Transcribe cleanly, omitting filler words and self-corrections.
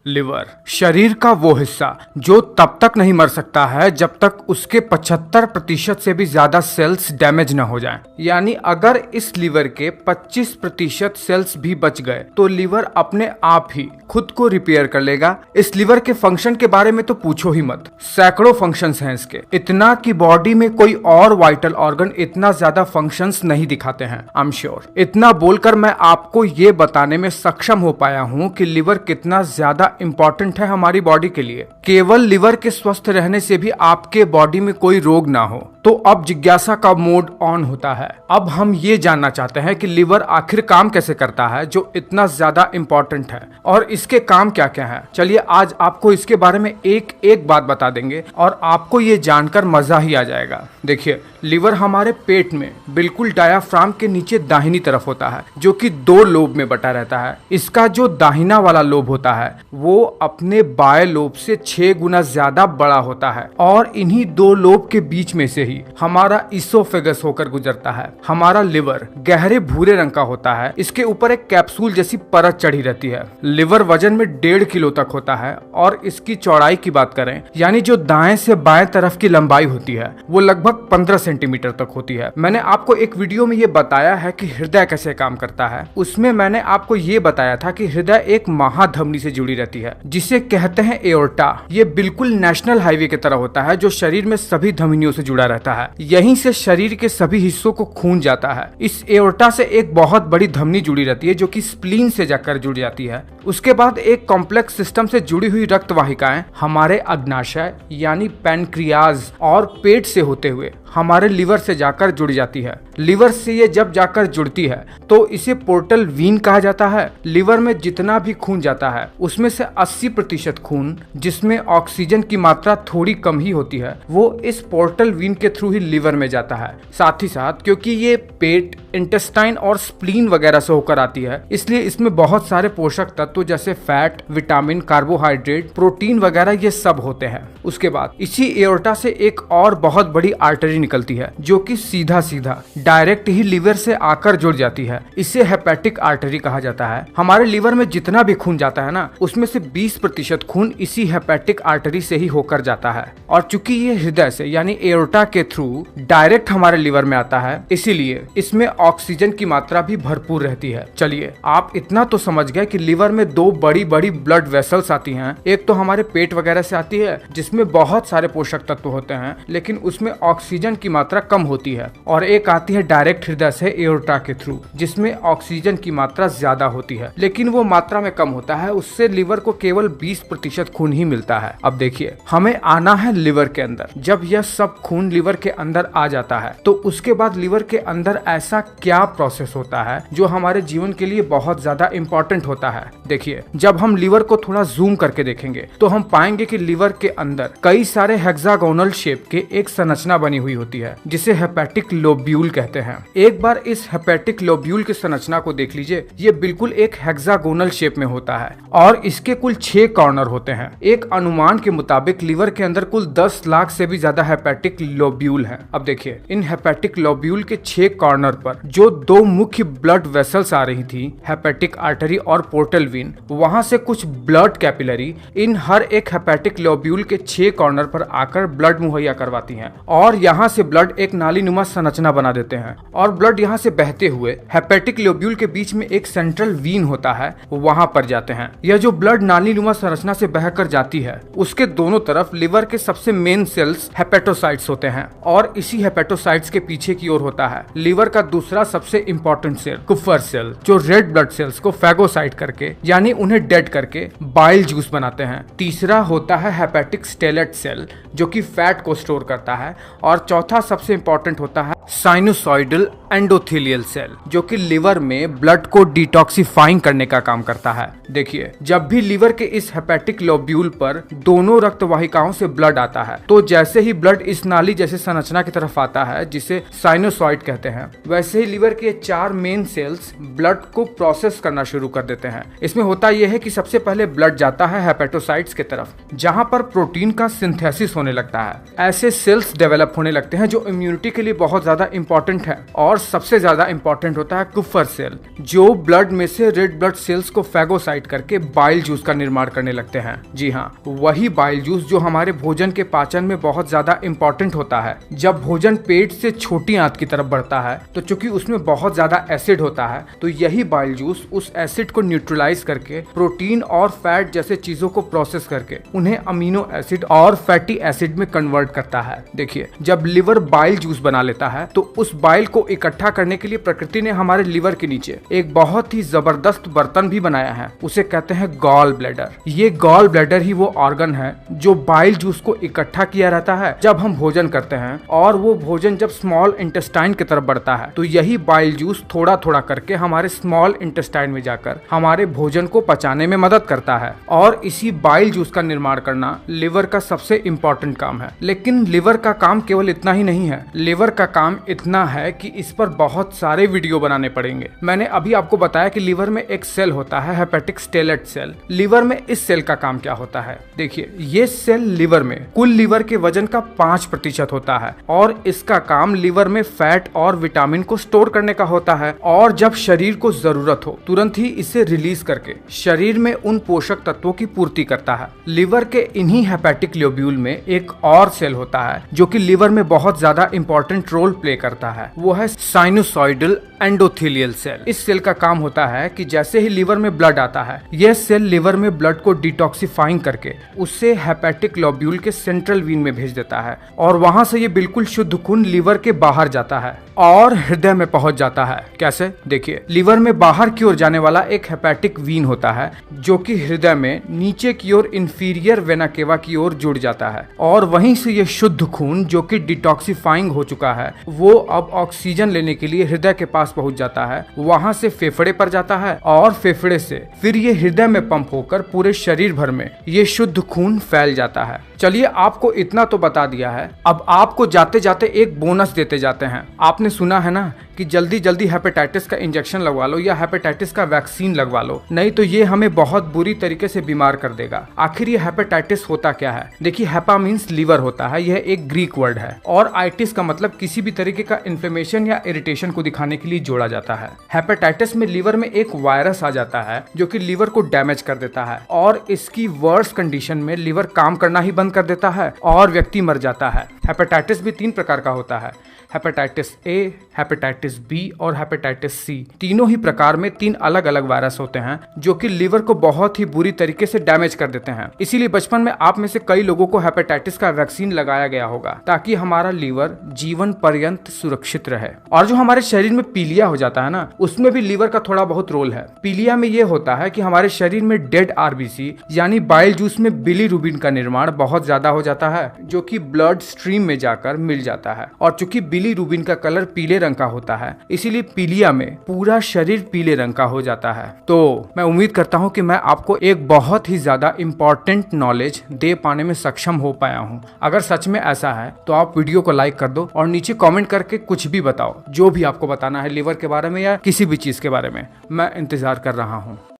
Liver शरीर का वो हिस्सा जो तब तक नहीं मर सकता है जब तक उसके 75% से भी ज्यादा सेल्स डैमेज न हो जाएं। यानी अगर इस लिवर के 25% सेल्स भी बच गए तो लिवर अपने आप ही खुद को रिपेयर कर लेगा। इस लिवर के फंक्शन के बारे में तो पूछो ही मत, सैकड़ों फंक्शंस हैं इसके, इतना कि बॉडी में कोई और वाइटल ऑर्गन इतना ज्यादा फंक्शंस नहीं दिखाते हैं। आई एम श्योर इतना बोलकर मैं आपको ये बताने में सक्षम हो पाया हूँ कि लिवर कितना ज्यादा इंपॉर्टेंट है हमारी बॉडी के लिए। केवल लिवर के स्वस्थ रहने से भी आपके बॉडी में कोई रोग ना हो। तो अब जिज्ञासा का मोड ऑन होता है। अब हम ये जानना चाहते हैं कि लिवर आखिर काम कैसे करता है जो इतना ज्यादा इंपॉर्टेंट है और इसके काम क्या क्या है। चलिए आज आपको इसके बारे में एक एक बात बता देंगे और आपको ये जानकर मजा ही आ जाएगा। देखिए, लिवर हमारे पेट में बिल्कुल डायाफ्राम के नीचे दाहिनी तरफ होता है जो कि 2 लोब में बटा रहता है। इसका जो दाहिना वाला लोब होता है वो अपने बाएं लोब से 6 गुना ज्यादा बड़ा होता है और इन्हीं 2 लोब के बीच में से ही हमारा इसोफेगस होकर गुजरता है। हमारा लिवर गहरे भूरे रंग का होता है। इसके ऊपर एक कैप्सूल जैसी परत चढ़ी रहती है। लिवर वजन में 1.5 किलो तक होता है और इसकी चौड़ाई की बात करें यानी जो दाएं से बाएं तरफ की लंबाई होती है वो लगभग 15 सेंटीमीटर तक होती है। मैंने आपको एक वीडियो में ये बताया है कि हृदय कैसे काम करता है। उसमें मैंने आपको ये बताया था कि हृदय एक महाधमनी से जुड़ी रहती है जिसे कहते हैं एओर्टा। ये बिल्कुल नेशनल हाईवे की तरह होता है जो शरीर में सभी धमनियों से जुड़ा रहता है। यहीं से शरीर के सभी हिस्सों को खून जाता है। इस एओर्टा से एक बहुत बड़ी धमनी जुड़ी रहती है जो कि स्प्लीन से जाकर जुड़ जाती है। उसके बाद एक कॉम्प्लेक्स सिस्टम से जुड़ी हुई रक्त वाहिकाएं हमारे अग्नाशय यानी पैनक्रियाज और पेट से होते हुए हमारे लिवर से जाकर जुड़ जाती है। लिवर से ये जब जाकर जुड़ती है तो इसे पोर्टल वीन कहा जाता है। लिवर में जितना भी खून जाता है उसमें से 80% खून जिसमें ऑक्सीजन की मात्रा थोड़ी कम ही होती है वो इस पोर्टल वीन के थ्रू ही लिवर में जाता है। साथ ही साथ क्योंकि ये पेट, इंटेस्टाइन और स्प्लीन वगैरह से होकर आती है इसलिए इसमें बहुत सारे पोषक तत्व जैसे फैट, विटामिन, कार्बोहाइड्रेट, प्रोटीन वगैरह ये सब होते हैं। उसके बाद इसी एओर्टा से एक और बहुत बड़ी आर्टरी निकलती है जो कि सीधा सीधा डायरेक्ट ही लिवर से आकर जुड़ जाती है। इसे हेपेटिक आर्टरी कहा जाता है। हमारे लिवर में जितना भी खून जाता है ना उसमें से 20% खून इसी हेपेटिक आर्टरी से ही होकर जाता है और चूंकि ये हृदय से यानी एओर्टा के थ्रू डायरेक्ट हमारे लिवर में आता है इसीलिए इसमें ऑक्सीजन की मात्रा भी भरपूर रहती है। चलिए आप इतना तो समझ गए कि लिवर में 2 बड़ी बड़ी ब्लड वेसल्स आती हैं। एक तो हमारे पेट वगैरह से आती है जिसमें बहुत सारे पोषक तत्व होते हैं लेकिन उसमें ऑक्सीजन की मात्रा कम होती है और एक आती है डायरेक्ट हृदय से एओर्टा के थ्रू जिसमें ऑक्सीजन की मात्रा ज्यादा होती है लेकिन वो मात्रा में कम होता है। उससे लिवर को केवल 20% खून ही मिलता है। अब देखिए, हमें आना है लिवर के अंदर। जब यह सब खून लिवर के अंदर आ जाता है तो उसके बाद लिवर के अंदर ऐसा क्या प्रोसेस होता है जो हमारे जीवन के लिए बहुत ज्यादा इंपॉर्टेंट होता है। देखिए, जब हम लिवर को थोड़ा जूम करके देखेंगे तो हम पाएंगे कि लिवर के अंदर कई सारे हेक्सागोनल शेप के एक संरचना बनी हुई होती है जिसे हेपेटिक लोब्यूल कहते हैं। एक बार इस हेपेटिक लोब्यूल की संरचना को देख लीजिए। ये बिल्कुल एक हेक्सागोनल शेप में होता है और इसके कुल 6 कॉर्नर होते हैं। एक अनुमान के मुताबिक लिवर के अंदर कुल 10 लाख से भी ज्यादा हेपेटिक लोब्यूल हैं। अब देखिए, इन हेपेटिक लोब्यूल के 6 कॉर्नर पर जो 2 मुख्य ब्लड वेसल्स आ रही थी, हेपेटिक आर्टरी और पोर्टल वीन, वहां से कुछ ब्लड कैपिलरी इन हर एक हेपेटिक लोब्यूल के 6 कॉर्नर पर आकर ब्लड मुहैया करवाती हैं और यहाँ से ब्लड एक नालीनुमा संरचना बना देते हैं और ब्लड यहाँ से बहते हुए हेपेटिक लोब्यूल के बीच में एक सेंट्रल वीन होता है वहां पर जाते हैं। यह जो ब्लड नालीनुमा संरचना से बहकर जाती है उसके दोनों तरफ लिवर के सबसे मेन सेल्स हेपेटोसाइट्स होते हैं और इसी हेपेटोसाइट्स के पीछे की ओर होता है लिवर का दूसरा सबसे इंपॉर्टेंट सेल, कुफर सेल, जो रेड ब्लड सेल्स को फैगोसाइट करके यानी उन्हें डेड करके बाइल जूस बनाते हैं। तीसरा होता है हेपेटिक स्टेलेट सेल जो कि फैट को स्टोर करता है और चौथा सबसे इंपॉर्टेंट होता है साइनोसॉइडल एंडोथेलियल सेल जो कि लिवर में ब्लड को डिटॉक्सिफाइंग करने का काम करता है। देखिए, जब भी लिवर के इस हेपेटिक लोब्यूल पर दोनों रक्त वाहिकाओं से ब्लड आता है तो जैसे ही ब्लड इस नाली जैसे संरचना की तरफ आता है जिसे साइनोसॉइड कहते हैं वैसे ही लिवर के 4 मेन सेल्स ब्लड को प्रोसेस करना शुरू कर देते हैं। इसमें होता यह है कि सबसे पहले ब्लड जाता है हेपेटोसाइट्स की तरफ जहां पर प्रोटीन का सिंथेसिस होने लगता है। ऐसे सेल्स डेवलप होने लगते हैं जो इम्यूनिटी के लिए बहुत ज्यादा इंपॉर्टेंट है और सबसे ज्यादा इंपॉर्टेंट होता है कुफर सेल जो ब्लड में से रेड ब्लड सेल्स को फैगोसाइट करके बाइल जूस जूस का निर्माण करने लगते हैं। जी हाँ, वही बाइल जूस जो हमारे भोजन के पाचन में बहुत ज्यादा इंपॉर्टेंट होता है। जब भोजन पेट से छोटी आंत की तरफ बढ़ता है तो चूंकि उसमें बहुत ज्यादा एसिड होता है, तो यही बाइल जूस उस एसिड को न्यूट्रलाइज करके प्रोटीन और फैट जैसे चीजों को प्रोसेस करके उन्हें अमीनो एसिड और फैटी एसिड में कन्वर्ट करता है। देखिए, जब लिवर बाइल जूस बना लेता है तो उस बाइल को इकट्ठा करने के लिए प्रकृति ने हमारे लिवर के नीचे एक बहुत ही जबरदस्त बर्तन भी बनाया है। उसे कहते हैं गॉल ब्लैडर। ये गॉल ब्लैडर ही वो ऑर्गन है जो बाइल जूस को इकट्ठा किया रहता है जब हम भोजन करते हैं, और वो भोजन जब स्मॉल इंटेस्टाइन की तरफ बढ़ता है तो यही बाइल जूस थोड़ा थोड़ा करके हमारे स्मॉल इंटेस्टाइन में जाकर हमारे भोजन को पचाने में मदद करता है। और इसी बाइल जूस का निर्माण करना लिवर का सबसे इंपॉर्टेंट काम है। लेकिन लिवर का काम केवल इतना ही नहीं है। लिवर का काम इतना है कि इस पर बहुत सारे वीडियो बनाने पड़ेंगे। मैंने अभी आपको बताया कि लिवर में एक सेल होता है, हेपेटिक स्टेलेट सेल। लिवर में इस सेल का काम क्या होता है? देखिए, ये सेल लिवर में कुल लिवर के वजन का 5% होता है और इसका काम लिवर में फैट और विटामिन को स्टोर करने का होता है, और जब शरीर को जरूरत हो तुरंत ही इसे रिलीज करके शरीर में उन पोषक तत्वों की पूर्ति करता है। लिवर के इन्हीं हेपेटिक लोब्यूल में एक और सेल होता है जो कि लिवर में बहुत ज्यादा इंपॉर्टेंट रोल प्ले करता है। वो है साइनोसॉइडल एंडोथेलियल सेल। इस सेल का काम होता है कि जैसे ही लिवर में ब्लड आता है, यह सेल लिवर में ब्लड को डिटॉक्सिफाइंग करके उससे हेपेटिक लोब्यूल के सेंट्रल वीन में भेज देता है, और वहां से ये बिल्कुल शुद्ध खून लिवर के बाहर जाता है और हृदय में पहुंच जाता है। कैसे? देखिए, लिवर में बाहर की ओर जाने वाला एक हेपेटिक वीन होता है जो कि हृदय में नीचे की ओर इंफीरियर वेना केवा की ओर जुड़ जाता है, और वहीं से ये शुद्ध खून जो कि डिटॉक्सिफाइंग हो चुका है वो अब ऑक्सीजन लेने के लिए हृदय के पास पहुंच जाता है। वहां से फेफड़े पर जाता है और फेफड़े से फिर ये हृदय में पंप होकर पूरे शरीर भर में ये शुद्ध खून फैल जाता है। चलिए, आपको इतना तो बता दिया है, अब आपको जाते जाते एक बोनस देते जाते हैं। आपने सुना है ना कि जल्दी जल्दी हेपेटाइटिस का इंजेक्शन लगवा लो या हेपेटाइटिस का वैक्सीन लगवा लो, नहीं तो ये हमें बहुत बुरी तरीके से बीमार कर देगा। आखिर ये हेपेटाइटिस होता क्या है? देखिए, हेपा मीन्स लीवर होता है, यह एक ग्रीक वर्ड है, और आइटिस का मतलब किसी भी तरीके का इन्फ्लेमेशन या इरिटेशन को दिखाने के लिए जोड़ा जाता है। हेपेटाइटिस में लीवर में एक वायरस आ जाता है जो कि लीवर को डैमेज कर देता है, और इसकी वर्स्ट कंडीशन में लीवर काम करना ही बंद कर देता है और व्यक्ति मर जाता है। हेपेटाइटिस भी 3 प्रकार का होता है, हेपेटाइटिस ए, हेपेटाइटिस बी और हेपेटाइटिस सी। तीनों ही प्रकार में 3 अलग अलग वायरस होते हैं जो कि लीवर को बहुत ही बुरी तरीके से डैमेज कर देते हैं। इसीलिए बचपन में आप में से कई लोगों को हेपेटाइटिस का वैक्सीन लगाया गया होगा ताकि हमारा लीवर जीवन पर्यंत सुरक्षित रहे। और जो हमारे शरीर में पीलिया हो जाता है ना, उसमें भी लीवर का थोड़ा बहुत रोल है। पीलिया में ये होता है कि हमारे शरीर में डेड आरबीसी यानी बाइल जूस में बिलीरुबिन का निर्माण बहुत ज्यादा हो जाता है जो कि ब्लड स्ट्रीम में जाकर मिल जाता है, और चूंकि बिलीरुबिन का कलर पीले रंग का होता है इसीलिए पीलिया में पूरा शरीर पीले रंग का हो जाता है। तो मैं उम्मीद करता हूं कि मैं आपको एक बहुत ही ज्यादा इंपॉर्टेंट नॉलेज दे पाने में सक्षम हो पाया हूं। अगर सच में ऐसा है तो आप वीडियो को लाइक कर दो और नीचे कमेंट करके कुछ भी बताओ, जो भी आपको बताना है लिवर के बारे में या किसी भी चीज के बारे में। मैं इंतजार कर रहा हूं।